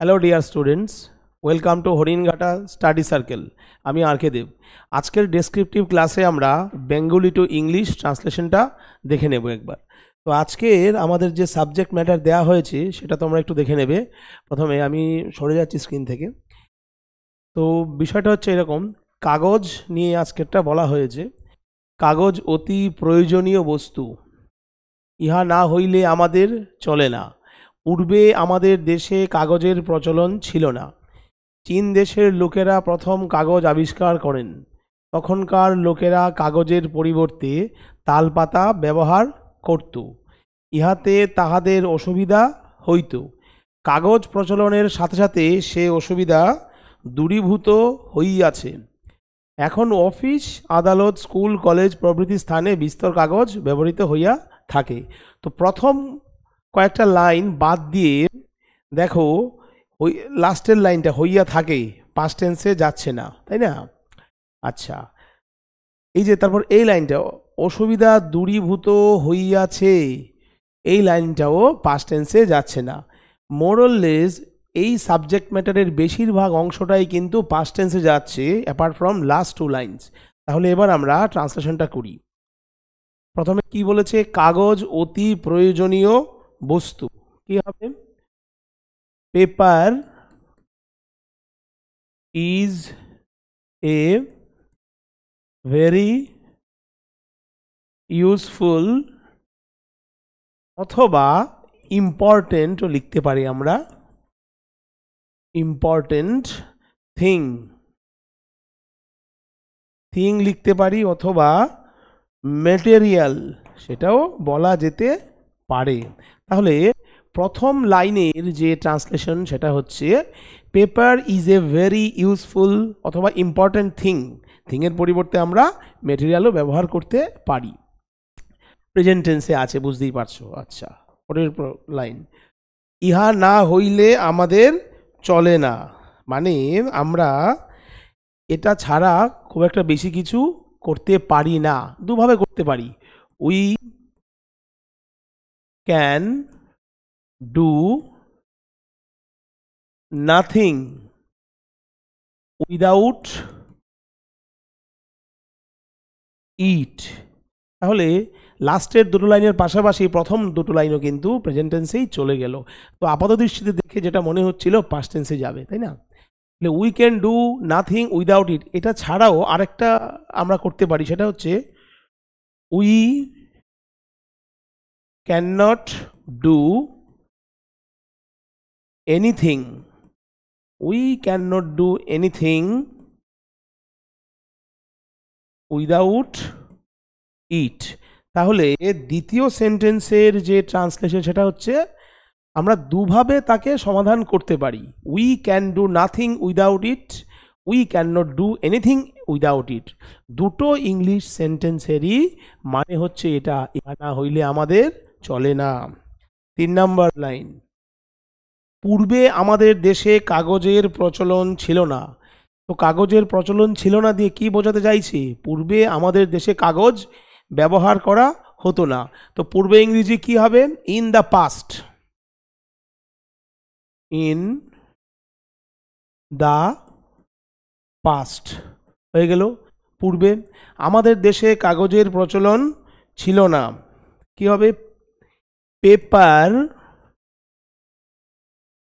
Hello dear students, welcome to Haringhata study circle. আমি R K দেব। আজকের descriptive ক্লাসে আমরা বেঙ্গলি টু ইংলিশ ট্রান্সলেশনটা দেখে নেব একবার। তো আজকের আমাদের যে সাবজেক্ট ম্যাটার দেওয়া হয়েছে সেটা তোমরা একটু দেখে নেবে। প্রথমে আমি সরে যাচ্ছি স্ক্রিন থেকে। তো বিষয়টা হচ্ছে এরকম, কাগজ নিয়ে আজকেরটা বলা হয়েছে। কাগজ অতি প্রয়োজনীয় বস্তু, ইহা না হইলে আমাদের চলে না। পূর্বে আমাদের দেশে কাগজের প্রচলন ছিল না। চীন দেশের লোকেরা প্রথম কাগজ আবিষ্কার করেন। তখনকার লোকেরা কাগজের পরিবর্তে তালপাতা ব্যবহার করত। ইহাতে তাহাদের অসুবিধা হইত। কাগজ প্রচলনের সাথে সাথে সে অসুবিধা দূরীভূত হইয়াছে। এখন অফিস, আদালত, স্কুল, কলেজ প্রভৃতি স্থানে বিস্তর কাগজ ব্যবহৃত হইয়া থাকে। তো প্রথম কয়েকটা লাইন বাদ দিয়ে দেখো, ওই লাস্টের লাইনটা হইয়া থাকে, পাস্ট টেন্সে যাচ্ছে না, তাই না? আচ্ছা, এই যে তারপর এই লাইনটা অসুবিধা দূরীভূত হইয়াছে, এই লাইনটাও পাস্ট টেন্সে যাচ্ছে না। মোরলেস এই সাবজেক্ট ম্যাটারের বেশিরভাগ অংশটাই কিন্তু পাস্ট টেন্সে যাচ্ছে, apart from last two lines. তাহলে এবার আমরা ট্রান্সলেশনটা করি। প্রথমে কি বলেছে? কাগজ অতি প্রয়োজনীয় বস্তু। কি হবে? Paper is a very useful, অথবা ইম্পর্টেন্ট লিখতে পারি আমরা, ইম্পর্টেন্ট থিং, থিং লিখতে পারি, অথবা ম্যাটেরিয়াল, সেটাও বলা যেতে পারে। তাহলে প্রথম লাইনের যে ট্রান্সলেশন সেটা হচ্ছে paper is a very useful অথবা ইম্পর্টেন্ট থিং। থিংয়ের পরিবর্তে আমরা ম্যাটেরিয়ালও ব্যবহার করতে পারি। প্রেজেন্ট টেন্সে আছে, বুঝতেই পারছো। আচ্ছা, পরের লাইন, ইহা না হইলে আমাদের চলে না। মানে আমরা এটা ছাড়া খুব একটা বেশি কিছু করতে পারি না। দুভাবে করতে পারি, we can do nothing without it. তাহলে লাস্টের দুটো লাইনের পাশাপাশি প্রথম দুটো লাইনও কিন্তু প্রেজেন্ট টেন্সেই চলে গেল। তো আপাত দৃষ্টিতে দেখে যেটা মনে হচ্ছিল পাস্ট টেন্সে যাবে, তাই না? We can do nothing without it, এটা ছাড়াও আরেকটা আমরা করতে পারি, সেটা হচ্ছে we can not do anything, we can not do anything without it. তাহলে দ্বিতীয় সেন্টেন্সের যে ট্রান্সলেশন সেটা হচ্ছে আমরা দুভাবে তাকে সমাধান করতে পারি। We can do nothing without it, we can not do anything without it. দুটো ইংলিশ সেন্টেন্সেরই মানে হচ্ছে এটা, ইহা না হইলে আমাদের চলে না। 3 নম্বর লাইন, পূর্বে আমাদের দেশে কাগজের প্রচলন ছিল না। তো কাগজের প্রচলন ছিল না দিয়ে কি বোঝাতে চাইছি? পূর্বে আমাদের দেশে কাগজ ব্যবহার করা হতো না। তো পূর্বে ইংরেজি কি হবে? In the past, in the past হয়ে গেল। পূর্বে আমাদের দেশে কাগজের প্রচলন ছিল না, কি হবে? Paper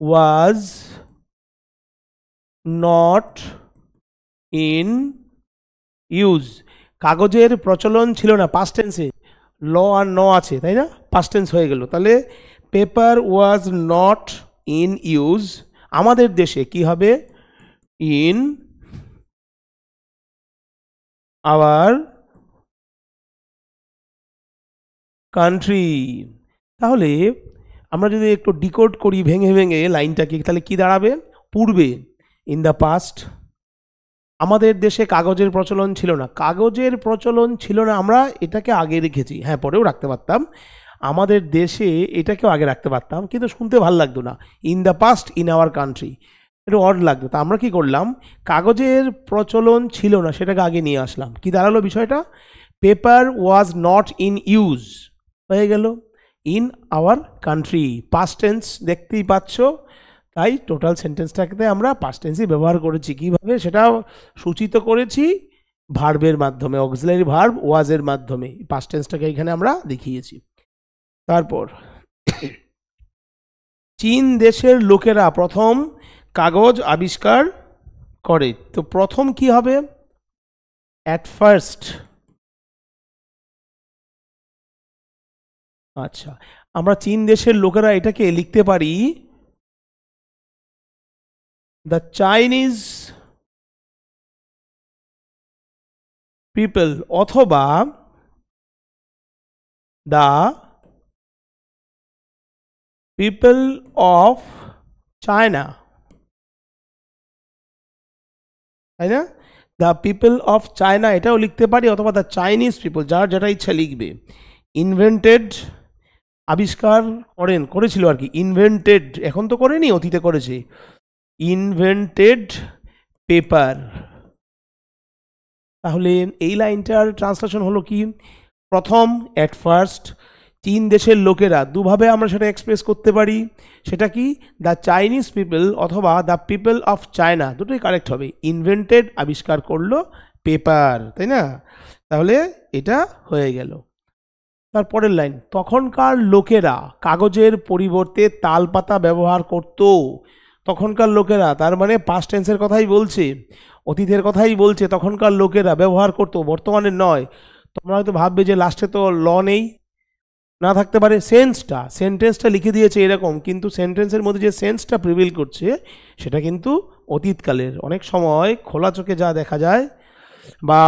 was not in use. কাগজের প্রচলন ছিল না, পাস্ট টেন্সে ল আর ন আছে, তাই না? পাস্ট টেন্স হয়ে গেল। তাহলে paper was not in use, আমাদের দেশে কি হবে? In our country. তাহলে আমরা যদি একটু ডিকোড করি ভেঙে ভেঙে লাইনটাকে, তাহলে কি দাঁড়াবে? পূর্বে, ইন দ্য পাস্ট, আমাদের দেশে কাগজের প্রচলন ছিল না। কাগজের প্রচলন ছিল না, আমরা এটাকে আগে রেখেছি, হ্যাঁ পরেও রাখতে পারতাম, আমাদের দেশে এটাকেও আগে রাখতে পারতাম, কিন্তু শুনতে ভালো লাগতো না। In the past, in our country, একটু অড লাগতো। তা আমরা কি করলাম? কাগজের প্রচলন ছিল না সেটাকে আগে নিয়ে আসলাম। কি দাঁড়ালো বিষয়টা? Paper was not in use হয়ে গেল in our country, past tense দেখতেই পাচ্ছ। তাই টোটাল সেন্টেন্সটাকে আমরা পাস্ট টেন্সই ব্যবহার করেছি। কিভাবে সেটা সূচিত করেছি, ভার্বের মাধ্যমে, অক্সিলারি ভার্ব ওয়াজের মাধ্যমে পাস্ট টেন্সটাকে এখানে আমরা দেখিয়েছি। তারপর চীন দেশের লোকেরা প্রথম কাগজ আবিষ্কার করে। তো প্রথম কি হবে? At first. আচ্ছা, আমরা চীন দেশের লোকেরা এটাকে লিখতে পারি দ্য চাইনিজ পিপল, অথবা দ্য পিপল অফ চায়না, তাই না? দ্য পিপল অফ চায়না এটাও লিখতে পারি, অথবা দ্য চাইনিজ পিপল, যার যেটা ইচ্ছা লিখবে। ইনভেন্টেড, আবিষ্কার করেছিল আর কি। ইনভেন্টেড, এখন তো করেনি, অতীতে করেছে। Invented paper. তাহলে এই লাইনটার ট্রান্সলেশন হলো কি? প্রথম, অ্যাট ফার্স্ট, চীন দেশের লোকেরা, দুভাবে আমরা সেটা এক্সপ্রেস করতে পারি। সেটা কি? দ্য চাইনিজ পিপল অথবা দ্য পিপল অফ চায়না, দুটোই কারেক্ট হবে। ইনভেন্টেড, আবিষ্কার করলো পেপার, তাই না? তাহলে এটা হয়ে গেল। তারপরের লাইন, তখনকার লোকেরা কাগজের পরিবর্তে তালপাতা ব্যবহার করত। তখনকার লোকেরা, তার মানে পাস্ট টেন্সের কথাই বলছে, অতীতের কথাই বলছে। তখনকার লোকেরা ব্যবহার করত, বর্তমানের নয়। তোমরা হয়তো ভাববে যে লাস্টে তো ল নেই, না থাকতে পারে। সেন্টেন্সটা লিখে দিয়েছে এরকম, কিন্তু সেন্টেন্সের মধ্যে যে সেন্সটা প্রিভিল করছে সেটা কিন্তু অতীতকালের। অনেক সময় খোলা চোখে যা দেখা যায়, বা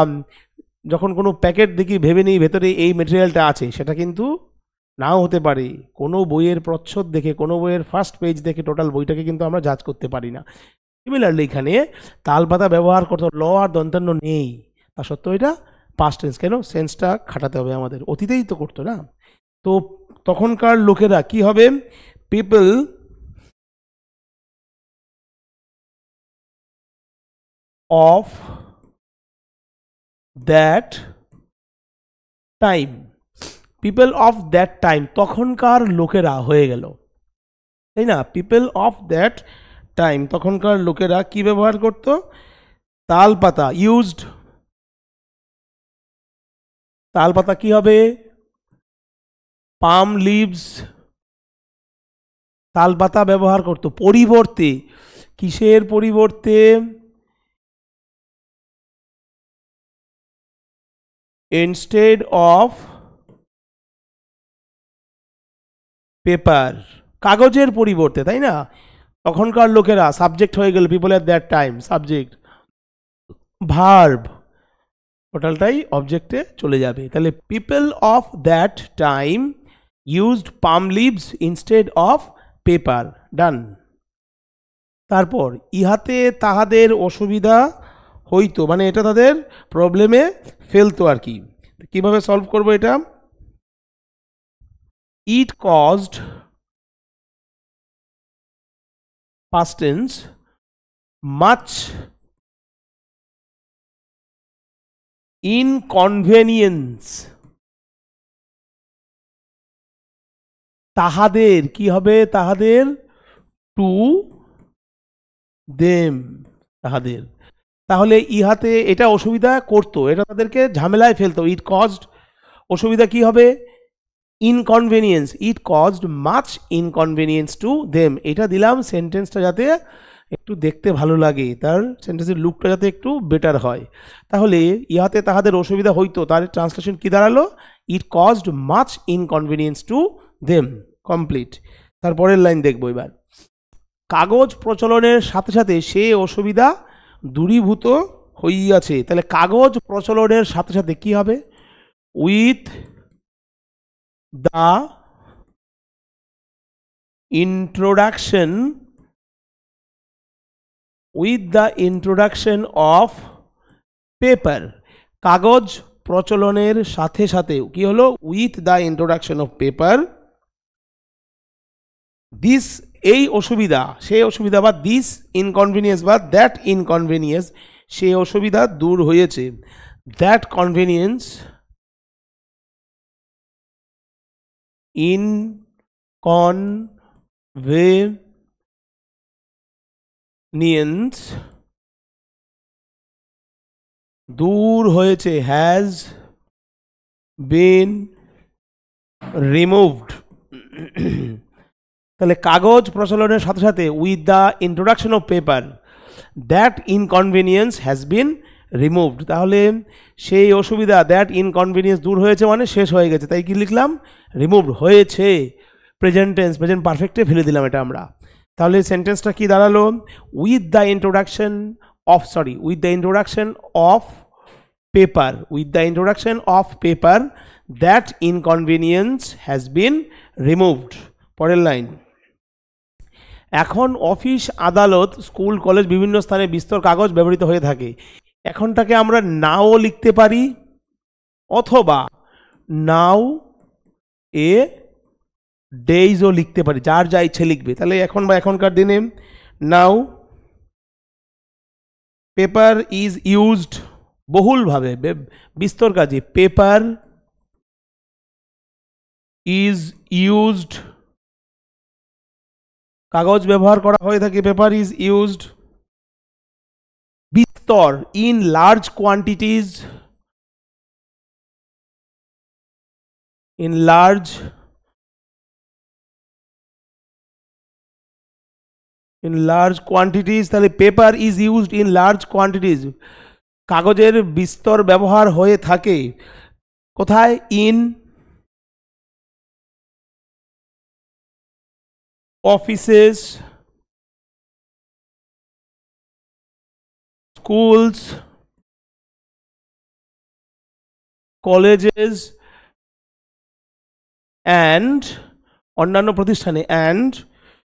যখন কোনো প্যাকেট দেখি ভেবে নিই ভেতরে এই মেটেরিয়ালটা আছে, সেটা কিন্তু নাও হতে পারে। কোনো বইয়ের প্রচ্ছদ দেখে, কোনো বইয়ের ফার্স্ট পেজ দেখে টোটাল বইটাকে কিন্তু আমরা জাজ করতে পারি না। সিমিলারলি এখানে তালপাতা ব্যবহার করতে, ল আর দন্তান্ন নেই, তা সত্ত্বেও এটা পাস্ট টেন্স। কেন? সেন্সটা খাটাতে হবে আমাদের, অতীতেই তো করতো না। তো তখনকার লোকেরা কি হবে? People of that time. People of that time, তখনকার লোকেরা হয়ে গেল, তাই না? পিপল অফ দ্যাট টাইম, তখনকার লোকেরা কি ব্যবহার করত? তালপাতা, ইউজড। তালপাতা কি হবে? পাম লিভস। তালপাতা ব্যবহার করত পরিবর্তে, কিসের পরিবর্তে? ইনস্টেড অফ পেপার, কাগজের পরিবর্তে, তাই না? তখনকার লোকেরা, সাবজেক্ট হয়ে গেল, people at that time, subject, verb, টোটালটাই অবজেক্টে চলে যাবে। তাহলে people of that time used palm leaves instead of paper, done. তারপর ইহাতে তাহাদের অসুবিধা হইতো, মানে এটা তাদের প্রবলেমে ফেলতো আর কি। কিভাবে সলভ করবো এটা? ইট caused, past tense, much inconvenience। তাহাদের কি হবে? তাহাদের, টু দেম, তাহাদের। তাহলে ইহাতে এটা অসুবিধা করতো, এটা তাদেরকে ঝামেলায় ফেলতো। ইট কজড, অসুবিধা কি হবে? Inconvenience. It caused much inconvenience to them. এটা দিলাম সেন্টেন্সটা যাতে একটু দেখতে ভালো লাগে, তার সেন্টেন্সের লুকটা যাতে একটু বেটার হয়। তাহলে ইহাতে তাহাদের অসুবিধা হইতো, তার ট্রান্সলেশন কি দাঁড়ালো? It caused much inconvenience to them. Complete. তারপরের লাইন দেখবো এবার। কাগজ প্রচলনের সাথে সাথে সে অসুবিধা দূরীভূত হইয়াছে। তাহলে কাগজ প্রচলনের সাথে সাথে কি হবে? With the introduction, with the introduction of paper. কাগজ প্রচলনের সাথে সাথে কি হলো? With the introduction of paper, this, এই অসুবিধা, সেই অসুবিধা, বা দিস ইনকনভিনিয়েন্স বা দ্যাট ইনকনভিনিয়েন্স, সেই অসুবিধা দূর হয়েছে। দ্যাট কনভিনিয়েন্স ইনকনভে নিয়েন্স দূর হয়েছে, হ্যাজ বিন রিমুভড। তাহলে কাগজ প্রচলনের সাথে সাথে with the introduction of paper that inconvenience has been removed. তাহলে সেই অসুবিধা, দ্যাট ইনকনভিনিয়েন্স দূর হয়েছে মানে শেষ হয়ে গেছে, তাই কি লিখলাম? রিমুভড হয়েছে। প্রেজেন্ট টেন্স, প্রেজেন্ট পারফেক্টে ফেলে দিলাম এটা আমরা। তাহলে সেন্টেন্সটা কি দাঁড়ালো? With the introduction of, sorry, with the introduction of paper, with the introduction of paper that inconvenience has been removed. পরের লাইন, এখন অফিস, আদালত, স্কুল, কলেজ বিভিন্ন স্থানে বিস্তর কাগজ ব্যবহৃত হয়ে থাকে। এখনটাকে আমরা নাও লিখতে পারি অথবা নাও এ ডেইজও লিখতে পারি, যার যা ইচ্ছে লিখবে। তাহলে এখন বা এখনকার দিনে নাও পেপার ইজ ইউজড, বহুলভাবে বিস্তর কাজে পেপার ইজ ইউজড, কাগজ ব্যবহার করা হয়ে থাকে, পেপার ইজ ইউজড বিস্তর, in large quantities, in large quantities. তাহলে paper is used in large quantities, কাগজের বিস্তর ব্যবহার হয়ে থাকে কোথায়? In offices, schools, colleges and, অন্যান্য প্রতিষ্ঠানে, and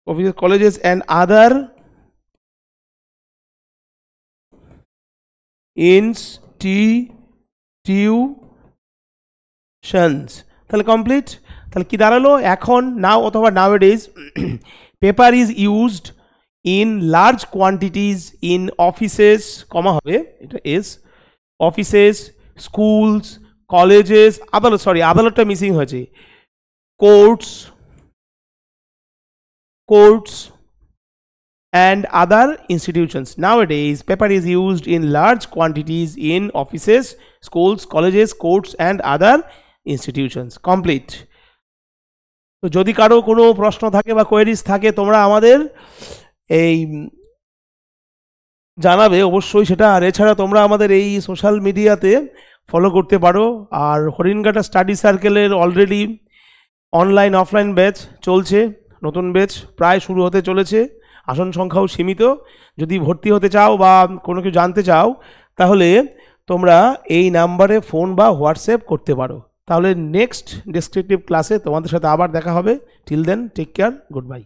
offices, colleges and other institutions. তাহলে কমপ্লিট। তাহলে কি দাঁড়ালো? এখন নাও অথবা nowadays paper is used in large quantities in offices, comma হবে, এটা এস, অফিসেস, স্কুলস, কলেজেস, আদালত, সরি আদালতটা মিসিং হয়েছে, courts and other institutions. Nowadays, paper is used in large quantities in offices, schools, colleges, courts and other institutions. Complete. তো যদি কারো কোনো প্রশ্ন থাকে বা কোয়েরিজ থাকে তোমরা আমাদের এই জানাবে অবশ্যই সেটা। আর এছাড়া তোমরা আমাদের এই সোশ্যাল মিডিয়াতে ফলো করতে পারো। আর হরিণঘাটা স্টাডি সার্কেলের অলরেডি অনলাইন অফলাইন ব্যাচ চলছে, নতুন ব্যাচ প্রায় শুরু হতে চলেছে, আসন সংখ্যাও সীমিত। যদি ভর্তি হতে চাও বা কোনো কিছু জানতে চাও তাহলে তোমরা এই নাম্বারে ফোন বা হোয়াটসঅ্যাপ করতে পারো। তাহলে নেক্সট ডেসক্রিপটিভ ক্লাসে তোমাদের সাথে আবার দেখা হবে। Till then take care, good by.